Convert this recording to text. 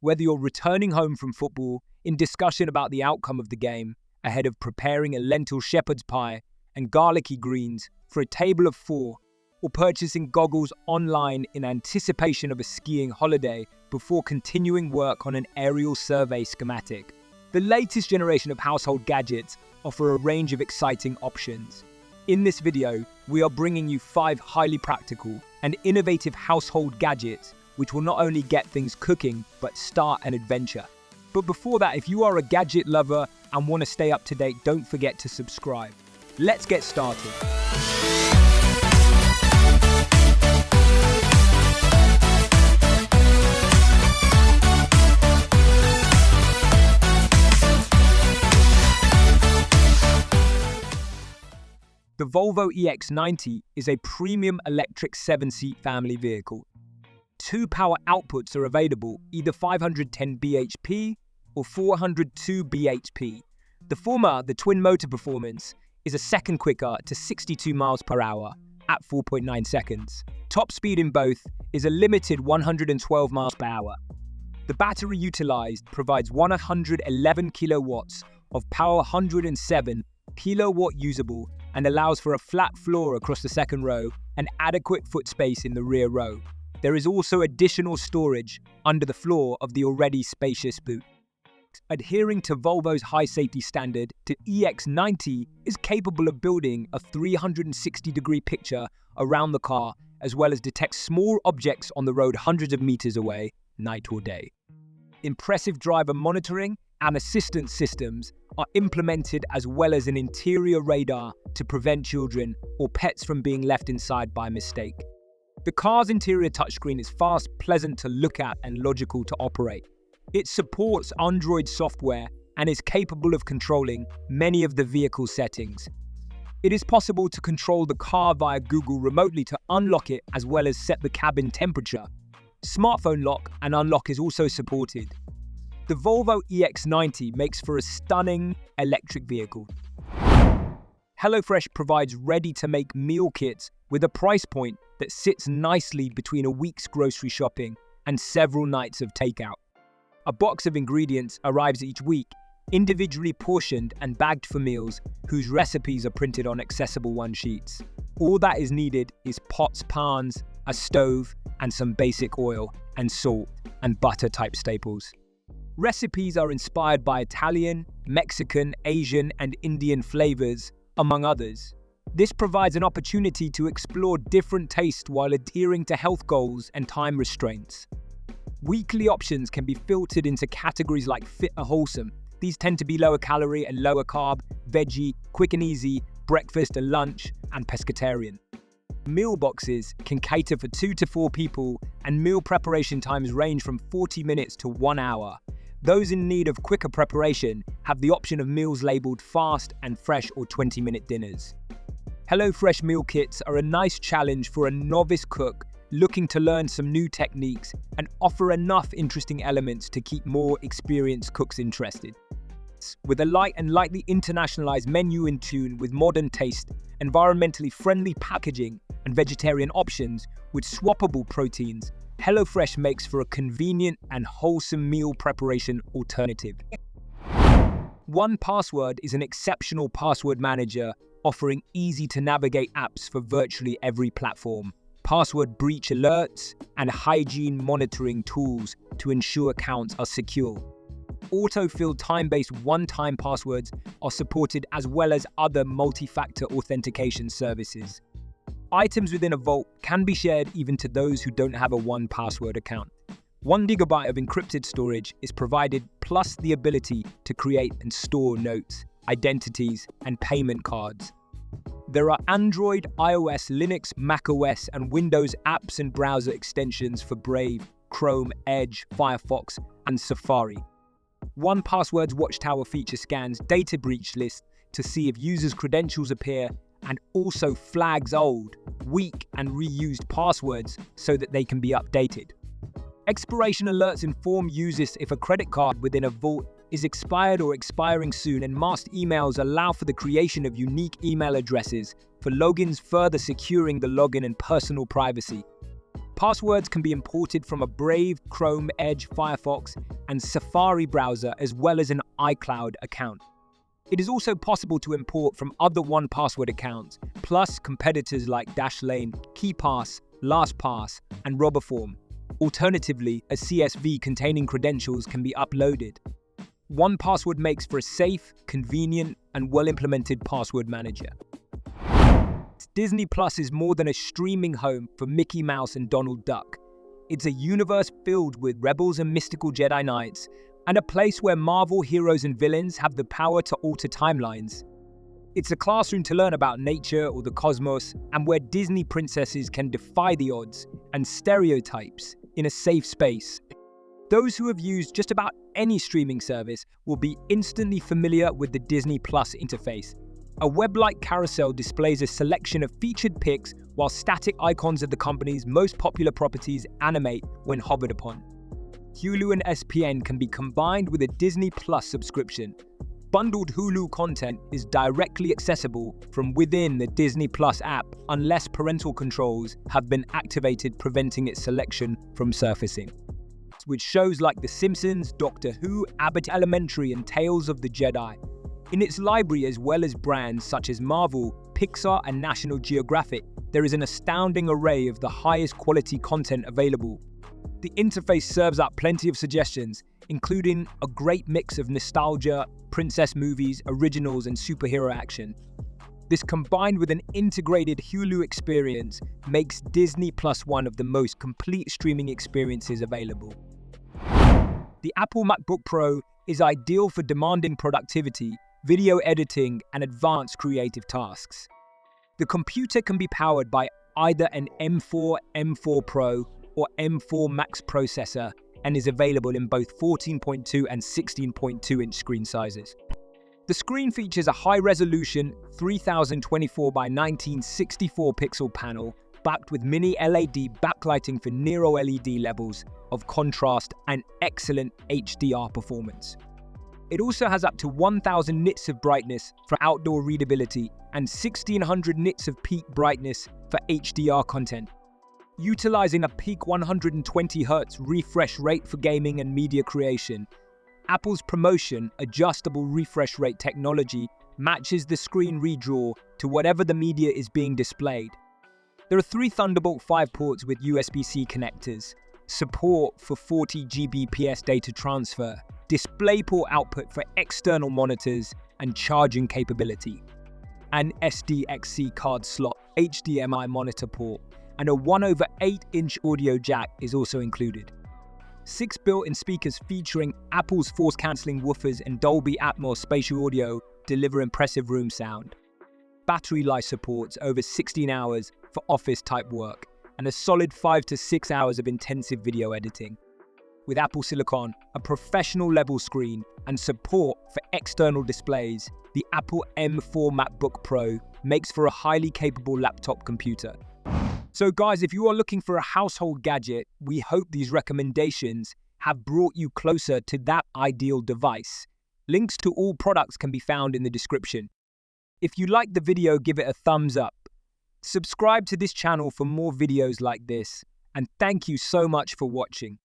Whether you're returning home from football, in discussion about the outcome of the game, ahead of preparing a lentil shepherd's pie and garlicky greens for a table of four, or purchasing goggles online in anticipation of a skiing holiday before continuing work on an aerial survey schematic, the latest generation of household gadgets offer a range of exciting options. In this video, we are bringing you 5 highly practical and innovative household gadgets which will not only get things cooking, but start an adventure. But before that, if you are a gadget lover and want to stay up to date, don't forget to subscribe. Let's get started. The Volvo EX90 is a premium electric 7-seat family vehicle. 2 power outputs are available, either 510 bhp or 402 bhp. The former, the twin motor performance, is a second quicker to 62 miles per hour at 4.9 seconds. Top speed in both is a limited 112 miles per hour. The battery utilized provides 111 kilowatts of power, 107 kilowatt usable, and allows for a flat floor across the second row and adequate foot space in the rear row. There is also additional storage under the floor of the already spacious boot. Adhering to Volvo's high safety standard, the EX90 is capable of building a 360-degree picture around the car, as well as detect small objects on the road hundreds of meters away, night or day. Impressive driver monitoring and assistance systems are implemented, as well as an interior radar to prevent children or pets from being left inside by mistake. The car's interior touchscreen is fast, pleasant to look at, and logical to operate. It supports Android software and is capable of controlling many of the vehicle settings. It is possible to control the car via Google remotely to unlock it, as well as set the cabin temperature. Smartphone lock and unlock is also supported. The Volvo EX90 makes for a stunning electric vehicle. HelloFresh provides ready-to-make meal kits with a price point that sits nicely between a week's grocery shopping and several nights of takeout. A box of ingredients arrives each week, individually portioned and bagged for meals, whose recipes are printed on accessible one-sheets. All that is needed is pots, pans, a stove, and some basic oil and salt and butter type staples. Recipes are inspired by Italian, Mexican, Asian, and Indian flavors, among others. This provides an opportunity to explore different tastes while adhering to health goals and time restraints. Weekly options can be filtered into categories like fit or wholesome. These tend to be lower calorie and lower carb, veggie, quick and easy, breakfast and lunch, and pescatarian. Meal boxes can cater for 2 to 4 people, and meal preparation times range from 40 minutes to 1 hour. Those in need of quicker preparation have the option of meals labeled fast and fresh or 20-minute dinners. HelloFresh meal kits are a nice challenge for a novice cook looking to learn some new techniques and offer enough interesting elements to keep more experienced cooks interested. With a light and lightly internationalized menu in tune with modern taste, environmentally friendly packaging, and vegetarian options with swappable proteins, HelloFresh makes for a convenient and wholesome meal preparation alternative. 1Password is an exceptional password manager offering easy-to-navigate apps for virtually every platform, password breach alerts, and hygiene monitoring tools to ensure accounts are secure. Auto-filled time-based one-time passwords are supported, as well as other multi-factor authentication services. Items within a vault can be shared even to those who don't have a 1Password account. 1 GB of encrypted storage is provided, plus the ability to create and store notes, identities, and payment cards. There are Android, iOS, Linux, macOS, and Windows apps and browser extensions for Brave, Chrome, Edge, Firefox, and Safari. 1Password's Watchtower feature scans data breach lists to see if users' credentials appear, and also flags old, weak, and reused passwords so that they can be updated. Expiration alerts inform users if a credit card within a vault is expired or expiring soon, and masked emails allow for the creation of unique email addresses for logins, further securing the login and personal privacy. Passwords can be imported from a Brave, Chrome, Edge, Firefox, and Safari browser, as well as an iCloud account. It is also possible to import from other 1Password accounts, plus competitors like Dashlane, KeePass, LastPass, and RoboForm. Alternatively, a CSV containing credentials can be uploaded. 1Password makes for a safe, convenient, and well-implemented password manager. Disney Plus is more than a streaming home for Mickey Mouse and Donald Duck. It's a universe filled with rebels and mystical Jedi Knights, and a place where Marvel heroes and villains have the power to alter timelines. It's a classroom to learn about nature or the cosmos, and where Disney princesses can defy the odds and stereotypes in a safe space. Those who have used just about any streaming service will be instantly familiar with the Disney Plus interface. A web-like carousel displays a selection of featured pics, while static icons of the company's most popular properties animate when hovered upon. Hulu and ESPN can be combined with a Disney Plus subscription. Bundled Hulu content is directly accessible from within the Disney Plus app unless parental controls have been activated, preventing its selection from surfacing. With shows like The Simpsons, Doctor Who, Abbott Elementary, and Tales of the Jedi. In its library, as well as brands such as Marvel, Pixar, and National Geographic, there is an astounding array of the highest quality content available. The interface serves up plenty of suggestions, including a great mix of nostalgia, princess movies, originals, and superhero action. This, combined with an integrated Hulu experience, makes Disney Plus one of the most complete streaming experiences available. The Apple MacBook Pro is ideal for demanding productivity, video editing, and advanced creative tasks. The computer can be powered by either an M4, M4 Pro, or M4 Max processor, and is available in both 14.2 and 16.2-inch screen sizes. The screen features a high-resolution 3024 by 1964 pixel panel, backed with mini LED backlighting for Nero LED levels of contrast and excellent HDR performance. It also has up to 1000 nits of brightness for outdoor readability and 1600 nits of peak brightness for HDR content. Utilizing a peak 120 Hz refresh rate for gaming and media creation, Apple's Promotion adjustable refresh rate technology matches the screen redraw to whatever the media is being displayed. There are 3 Thunderbolt 5 ports with USB-C connectors, support for 40 Gbps data transfer, DisplayPort output for external monitors, and charging capability. An SDXC card slot, HDMI monitor port, and a 1/8-inch audio jack is also included. 6 built-in speakers featuring Apple's force-canceling woofers and Dolby Atmos spatial audio deliver impressive room sound. Battery life supports over 16 hours for office-type work, and a solid 5 to 6 hours of intensive video editing. With Apple Silicon, a professional-level screen, and support for external displays, the Apple M4 MacBook Pro makes for a highly capable laptop computer. So guys, if you are looking for a household gadget, we hope these recommendations have brought you closer to that ideal device. Links to all products can be found in the description. If you liked the video, give it a thumbs up. Subscribe to this channel for more videos like this, and thank you so much for watching.